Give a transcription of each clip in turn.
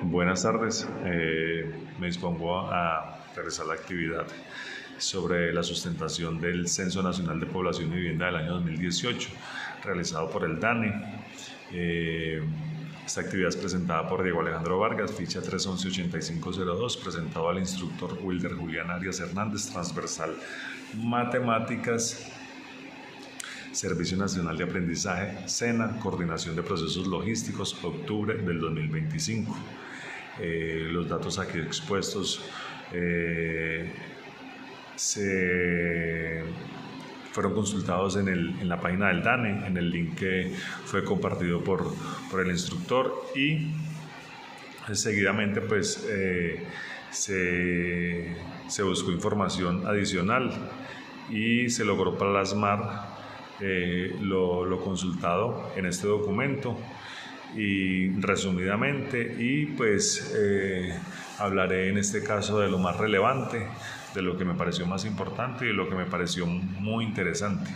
Buenas tardes. Me dispongo a realizar la actividad sobre la sustentación del Censo Nacional de Población y Vivienda del año 2018, realizado por el DANE. Esta actividad es presentada por Diego Alejandro Vargas, ficha 311-8502, presentado al instructor Wilder Julián Arias Hernández, transversal Matemáticas, Servicio Nacional de Aprendizaje, SENA, Coordinación de Procesos Logísticos, octubre del 2025. Los datos aquí expuestos fueron consultados en la página del DANE, en el link que fue compartido por el instructor, y seguidamente pues se buscó información adicional y se logró plasmar lo consultado en este documento y resumidamente, y pues hablaré en este caso de lo más relevante, de lo que me pareció más importante y de lo que me pareció muy interesante.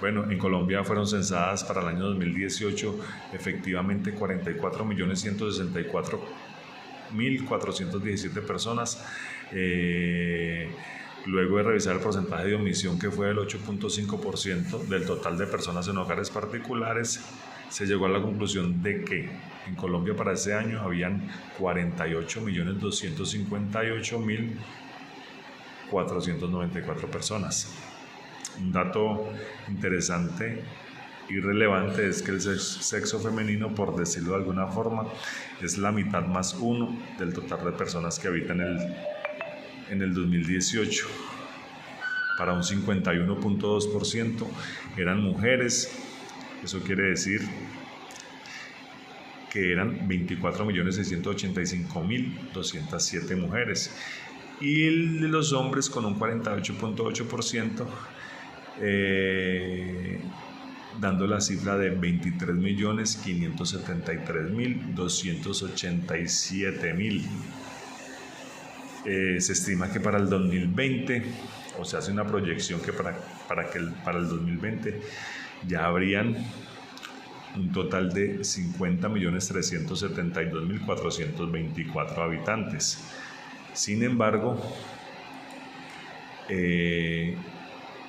Bueno, en Colombia fueron censadas para el año 2018 efectivamente 44.164.417 personas. Luego de revisar el porcentaje de omisión, que fue del 8.5% del total de personas en hogares particulares, se llegó a la conclusión de que en Colombia para ese año habían 48.258.494 personas. Un dato interesante y relevante es que el sexo femenino, por decirlo de alguna forma, es la mitad más uno del total de personas que habitan en el 2018. Para un 51.2% eran mujeres. Eso quiere decir que eran 24.685.207 mujeres. Y el de los hombres, con un 48.8%, dando la cifra de 23.573.287.000. Se estima que para el 2020, o se hace una proyección que para el 2020 ya habrían un total de 50.372.424 habitantes. Sin embargo,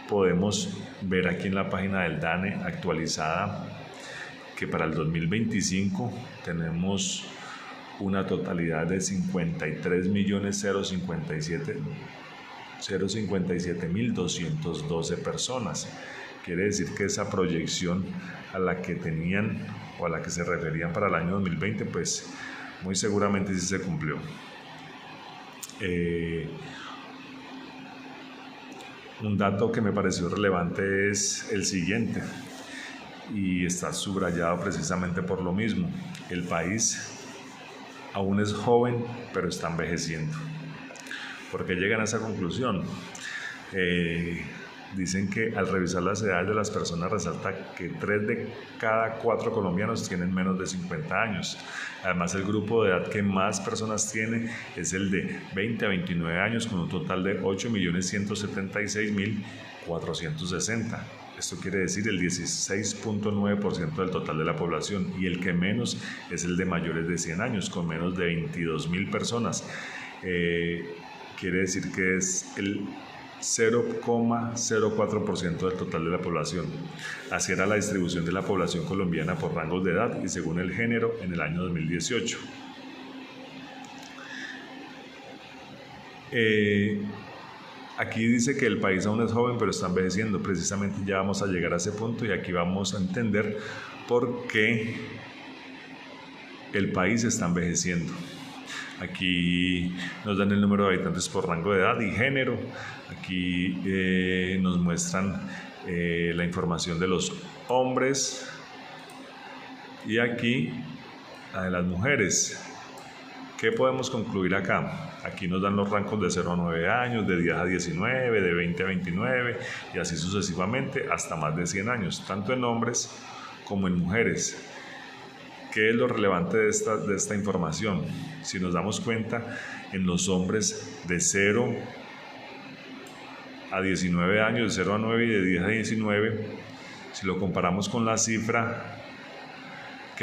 podemos ver aquí en la página del DANE actualizada que para el 2025 tenemos una totalidad de 53.057.212 personas. Quiere decir que esa proyección a la que tenían o a la que se referían para el año 2020, pues muy seguramente sí se cumplió. Un dato que me pareció relevante es el siguiente, y está subrayado precisamente por lo mismo. El país aún es joven, pero está envejeciendo. ¿Por qué llegan a esa conclusión? Dicen que al revisar las edades de las personas resalta que 3 de cada 4 colombianos tienen menos de 50 años. Además, el grupo de edad que más personas tiene es el de 20 a 29 años, con un total de 8.176.460. Esto quiere decir el 16.9% del total de la población, y el que menos es el de mayores de 100 años, con menos de 22.000 personas. Quiere decir que es el 0,04% del total de la población. Así era la distribución de la población colombiana por rangos de edad y según el género en el año 2018. Aquí dice que el país aún es joven, pero está envejeciendo. Precisamente ya vamos a llegar a ese punto, y aquí vamos a entender por qué el país está envejeciendo. Aquí nos dan el número de habitantes por rango de edad y género. Aquí nos muestran la información de los hombres, y aquí la de las mujeres. ¿Qué podemos concluir acá? Aquí nos dan los rangos de 0 a 9 años, de 10 a 19, de 20 a 29 y así sucesivamente hasta más de 100 años, tanto en hombres como en mujeres. ¿Qué es lo relevante de esta información? Si nos damos cuenta, en los hombres de 0 a 19 años, de 0 a 9 y de 10 a 19, si lo comparamos con la cifra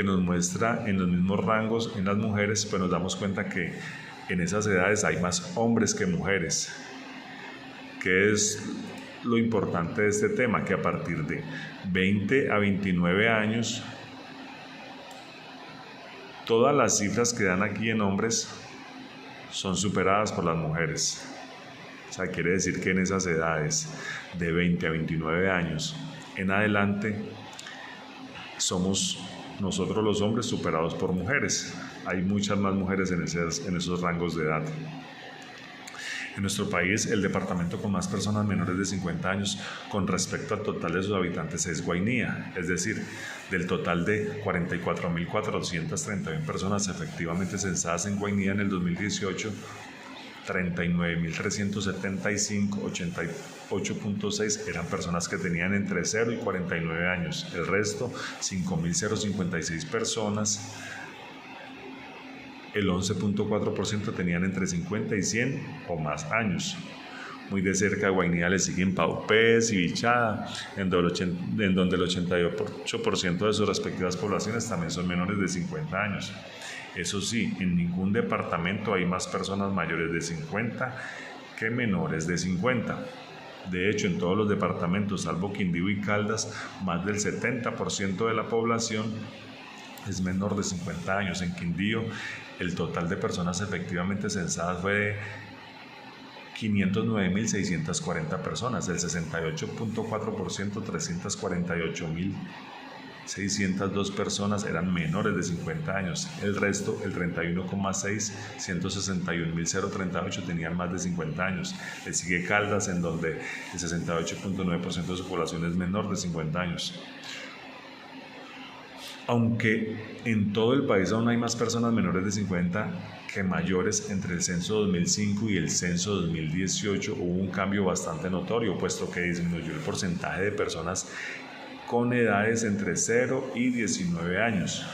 que nos muestra en los mismos rangos en las mujeres, pues nos damos cuenta que en esas edades hay más hombres que mujeres. ¿Qué es lo importante de este tema? Que a partir de 20 a 29 años, todas las cifras que dan aquí en hombres son superadas por las mujeres. O sea, quiere decir que en esas edades de 20 a 29 años en adelante somos nosotros los hombres superados por mujeres. Hay muchas más mujeres en esos rangos de edad. En nuestro país, el departamento con más personas menores de 50 años con respecto al total de sus habitantes es Guainía, es decir, del total de 44.431 personas efectivamente censadas en Guainía en el 2018, 39.375, 88.6 eran personas que tenían entre 0 y 49 años. El resto, 5.056 personas, el 11.4% tenían entre 50 y 100 o más años. Muy de cerca a Guainía le siguen Paupés y Bichada, en donde el 88% de sus respectivas poblaciones también son menores de 50 años. Eso sí, en ningún departamento hay más personas mayores de 50 que menores de 50. De hecho, en todos los departamentos, salvo Quindío y Caldas, más del 70% de la población es menor de 50 años. En Quindío, el total de personas efectivamente censadas fue de 509.640 personas, del 68.4%, 348.602 personas eran menores de 50 años. El resto, el 31,6%, 161.038 tenían más de 50 años. Le sigue Caldas, en donde el 68.9% de su población es menor de 50 años. Aunque en todo el país aún hay más personas menores de 50 que mayores, entre el censo 2005 y el censo 2018 hubo un cambio bastante notorio, puesto que disminuyó el porcentaje de personas con edades entre 0 y 19 años.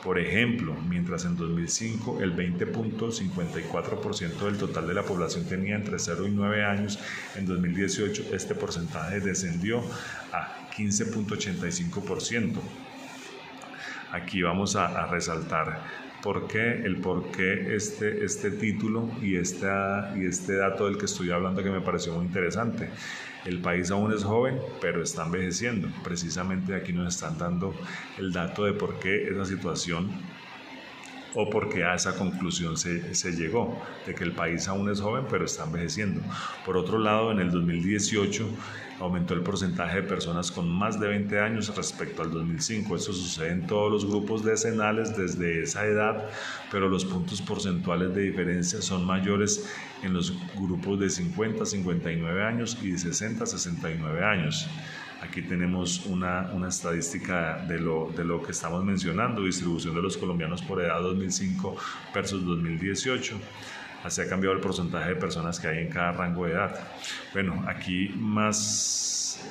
Por ejemplo, mientras en 2005 el 20.54% del total de la población tenía entre 0 y 9 años, en 2018 este porcentaje descendió a 15.85%. Aquí vamos a resaltar por qué este título y este dato del que estoy hablando, que me pareció muy interesante. El país aún es joven, pero está envejeciendo. Precisamente aquí nos están dando el dato de por qué esa situación o por qué a esa conclusión se llegó, de que el país aún es joven, pero está envejeciendo. Por otro lado, en el 2018 aumentó el porcentaje de personas con más de 20 años respecto al 2005. Esto sucede en todos los grupos decenales desde esa edad, pero los puntos porcentuales de diferencia son mayores en los grupos de 50 a 59 años y de 60 a 69 años. Aquí tenemos una estadística de lo que estamos mencionando, distribución de los colombianos por edad 2005 versus 2018. Así ha cambiado el porcentaje de personas que hay en cada rango de edad. Bueno, aquí más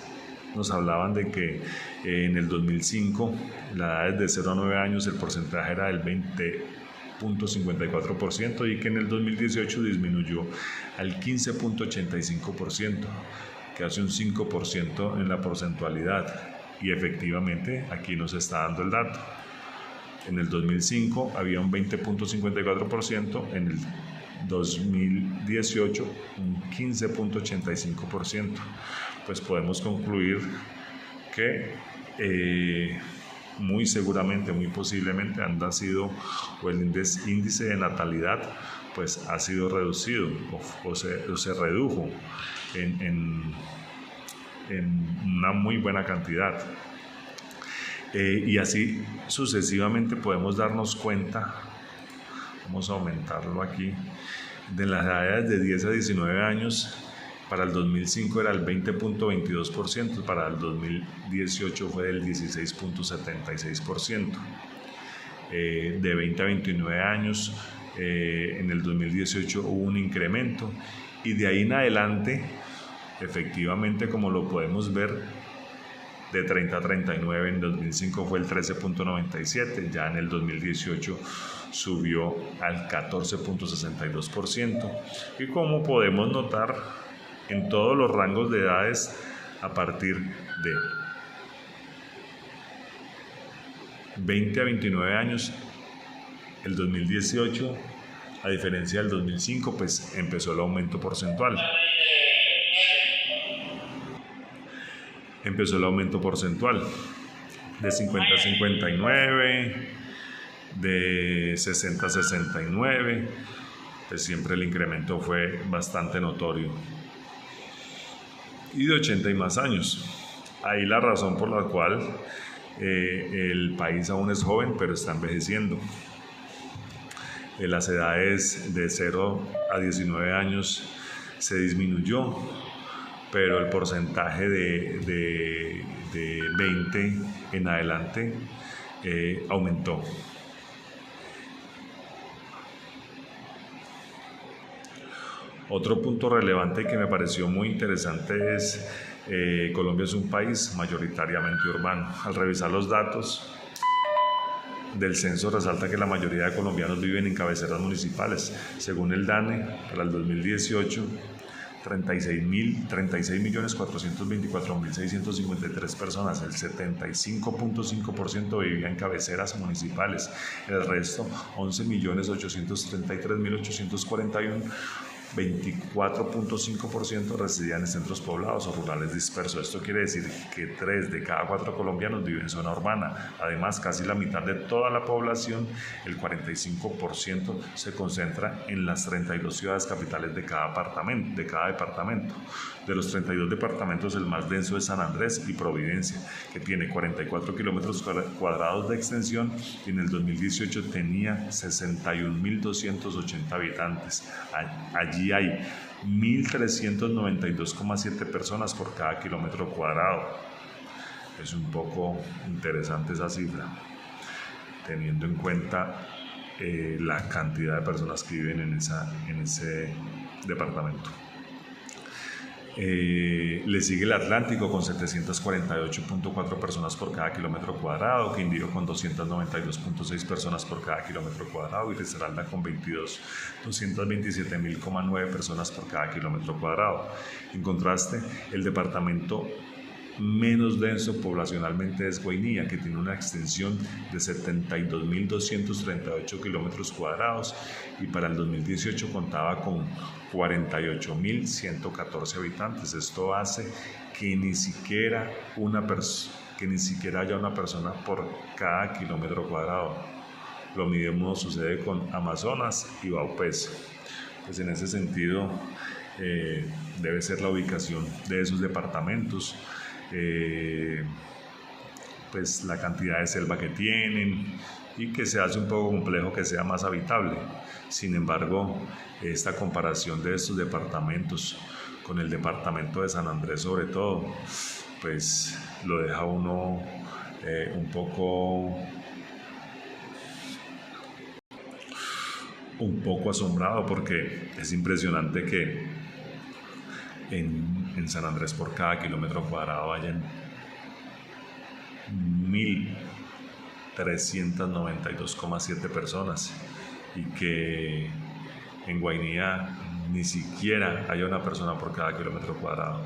nos hablaban de que en el 2005, la edad de 0 a 9 años, el porcentaje era del 20.54% y que en el 2018 disminuyó al 15.85%. que hace un 5% en la porcentualidad, y efectivamente aquí nos está dando el dato. En el 2005 había un 20.54%, en el 2018 un 15.85%. Pues podemos concluir que muy seguramente, muy posiblemente han nacido, o el índice de natalidad pues ha sido reducido o se redujo en una muy buena cantidad. Y así sucesivamente podemos darnos cuenta, vamos a aumentarlo aquí, de las edades de 10 a 19 años, para el 2005 era el 20.22%, para el 2018 fue del 16.76%. De 20 a 29 años, en el 2018 hubo un incremento, y de ahí en adelante, efectivamente, como lo podemos ver, de 30 a 39 en 2005 fue el 13.97, ya en el 2018 subió al 14.62%, y como podemos notar, en todos los rangos de edades, a partir de 20 a 29 años, el 2018, a diferencia del 2005, pues empezó el aumento porcentual. De 50 a 59, de 60 a 69, pues siempre el incremento fue bastante notorio. Y de 80 y más años. Ahí la razón por la cual el país aún es joven, pero está envejeciendo. Las edades de 0 a 19 años se disminuyó, pero el porcentaje de 20 en adelante aumentó. Otro punto relevante que me pareció muy interesante es Colombia es un país mayoritariamente urbano. Al revisar los datos del censo resalta que la mayoría de colombianos viven en cabeceras municipales. Según el DANE, para el 2018, 36.424.653 personas, el 75.5% vivía en cabeceras municipales, el resto 11.833.841, 24.5% residían en centros poblados o rurales dispersos. Esto quiere decir que 3 de cada 4 colombianos viven en zona urbana. Además, casi la mitad de toda la población, el 45%, se concentra en las 32 ciudades capitales de cada departamento. De los 32 departamentos, el más denso es San Andrés y Providencia, que tiene 44 kilómetros cuadrados de extensión y en el 2018 tenía 61.280 habitantes. Allí hay 1.392,7 personas por cada kilómetro cuadrado. Es un poco interesante esa cifra, teniendo en cuenta la cantidad de personas que viven en ese departamento. Le sigue el Atlántico con 748.4 personas por cada kilómetro cuadrado, Quindío con 292.6 personas por cada kilómetro cuadrado y Risaralda con 227.009 personas por cada kilómetro cuadrado. En contraste, el departamento menos denso poblacionalmente es Guainía, que tiene una extensión de 72.238 kilómetros cuadrados y para el 2018 contaba con 48.114 habitantes. Esto hace que ni siquiera haya una persona por cada kilómetro cuadrado. Lo mismo sucede con Amazonas y Vaupés. Pues en ese sentido debe ser la ubicación de esos departamentos, pues la cantidad de selva que tienen y que se hace un poco complejo que sea más habitable. Sin embargo, esta comparación de estos departamentos con el departamento de San Andrés sobre todo, pues lo deja uno un poco asombrado, porque es impresionante que en San Andrés por cada kilómetro cuadrado hayan 1.392,7 personas y que en Guainía ni siquiera haya una persona por cada kilómetro cuadrado.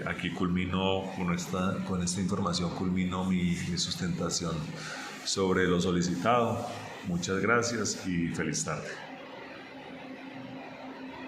Aquí culmino con esta información, culmino mi sustentación sobre lo solicitado. Muchas gracias y feliz tarde.